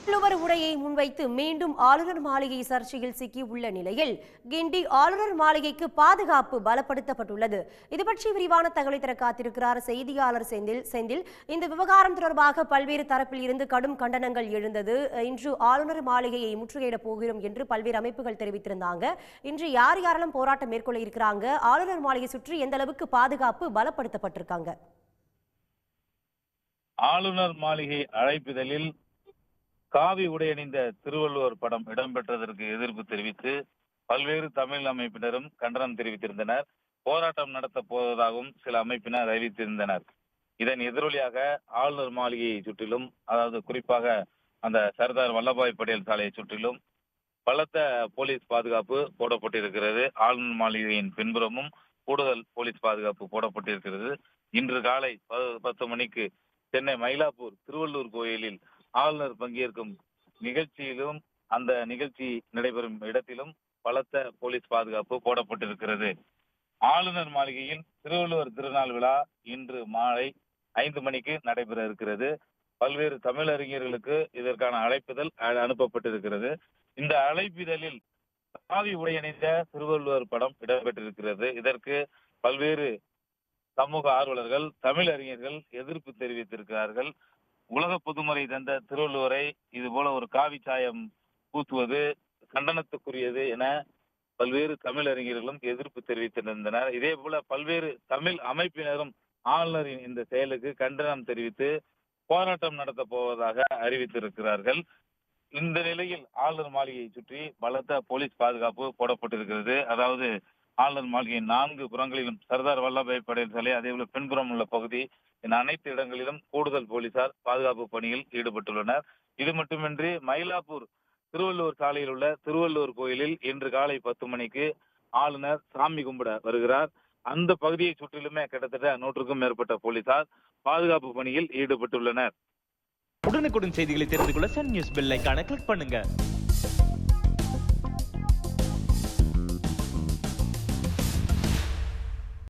திருவள்ளுவர் உரையை முன்வைத்து மீண்டும் ஆளுநர் மாளிகை சர்ச்சையில் சிக்கியுள்ள நிலையில் கிண்டி ஆளுநர் மாளிகைக்கு பாதுகாப்பு பலப்படுத்தப்பட்டுள்ளது. இதுபற்றி விரிவான தகவலை தர காத்திருக்கிறார் செய்தியாளர் செந்தில். இந்த விவகாரம் தொடர்பாக பல்வேறு தரப்பில் இருந்து கடும் கண்டனங்கள் எழுந்தது. இன்று ஆளுநர் மாளிகையை முற்றுகையிடப் போகிறோம் என்று பல்வேறு அமைப்புகள் தெரிவித்திருந்தாங்க. இன்று யாரெல்லாம் போராட்டம் மேற்கொள்ள இருக்கிறாங்க? ஆளுநர் மாளிகை சுற்றி எந்த அளவுக்கு பாதுகாப்பு பலப்படுத்தப்பட்டிருக்காங்க? ஆளுநர் மாளிகை அழைப்பிதழில் காவி உடையணிந்த திருவள்ளுவர் படம் இடம்பெற்றதற்கு எதிர்ப்பு தெரிவித்து பல்வேறு தமிழ் அமைப்பினரும் கண்டனம் தெரிவித்திருந்தனர். போராட்டம் நடத்த போவதாகவும் சில அமைப்பினர் அறிவித்திருந்தனர். இதன் எதிரொலியாக ஆளுநர் மாளிகையை சுற்றிலும், அதாவது குறிப்பாக அந்த சர்தார் வல்லபாய் பட்டேல் சாலையை சுற்றிலும் பலத்த போலீஸ் பாதுகாப்பு போடப்பட்டிருக்கிறது. ஆளுநர் மாளிகையின் பின்புறமும் கூடுதல் போலீஸ் பாதுகாப்பு போடப்பட்டிருக்கிறது. இன்று காலை 10 மணிக்கு சென்னை மயிலாப்பூர் திருவள்ளூர் கோயிலில் ஆளுநர் பங்கேற்கும் நிகழ்ச்சியிலும், அந்த நிகழ்ச்சி நடைபெறும் இடத்திலும் பலத்த போலீஸ் பாதுகாப்பு போடப்பட்டிருக்கிறது. ஆளுநர் மாளிகையில் திருவள்ளுவர் திருநாள் விழா இன்று மாலை 5 மணிக்கு நடைபெற இருக்கிறது. பல்வேறு தமிழறிஞர்களுக்கு இதற்கான அழைப்புதல் அனுப்பப்பட்டிருக்கிறது. இந்த அழைப்பிதழில் காவி உடையணிந்த திருவள்ளுவர் படம் இடம்பெற்றிருக்கிறது. இதற்கு பல்வேறு சமூக ஆர்வலர்கள், தமிழறிஞர்கள் எதிர்ப்பு தெரிவித்திருக்கிறார்கள். உலக பொதுமறை தந்த திருவள்ளுவரை இதுபோல ஒரு காவி சாயம் பூசுவது கண்டனத்துக்குரியது என பல்வேறு தமிழறிஞர்களும் எதிர்ப்பு தெரிவித்திருந்தனர். இதே போல பல்வேறு தமிழ் அமைப்பினரும் ஆளுநரின் இந்த செயலுக்கு கண்டனம் தெரிவித்து போராட்டம் நடத்த போவதாக அறிவித்திருக்கிறார்கள். இந்த நிலையில் ஆளுநர் மாளிகையை சுற்றி பலத்த போலீஸ் பாதுகாப்பு போடப்பட்டிருக்கிறது. அதாவது ஆளுநர் மாளிகையின் 4 புறங்களிலும் சர்தார் வல்லபாய் பட்டேல் சாலை, அதேபோல பின்புறம் உள்ள பகுதி என அனைத்து இடங்களிலும் கூடுதல் போலீசார் பாதுகாப்பு பணியில் ஈடுபட்டுள்ளனர். இது மட்டுமின்றி மயிலாப்பூர் திருவள்ளுவர் சாலையில் உள்ள திருவள்ளுவர் கோயிலில் இன்று காலை 10 மணிக்கு ஆளுநர் சாமி கும்பிட வருகிறார். அந்த பகுதியை சுற்றிலுமே கிட்டத்தட்ட 100க்கும் மேற்பட்ட போலீசார் பாதுகாப்பு பணியில் ஈடுபட்டுள்ளனர். உடனுக்குடன் செய்திகளை தெரிந்து கொள்ள சன் நியூஸ் பெல் ஐகானை கிளிக் பண்ணுங்க.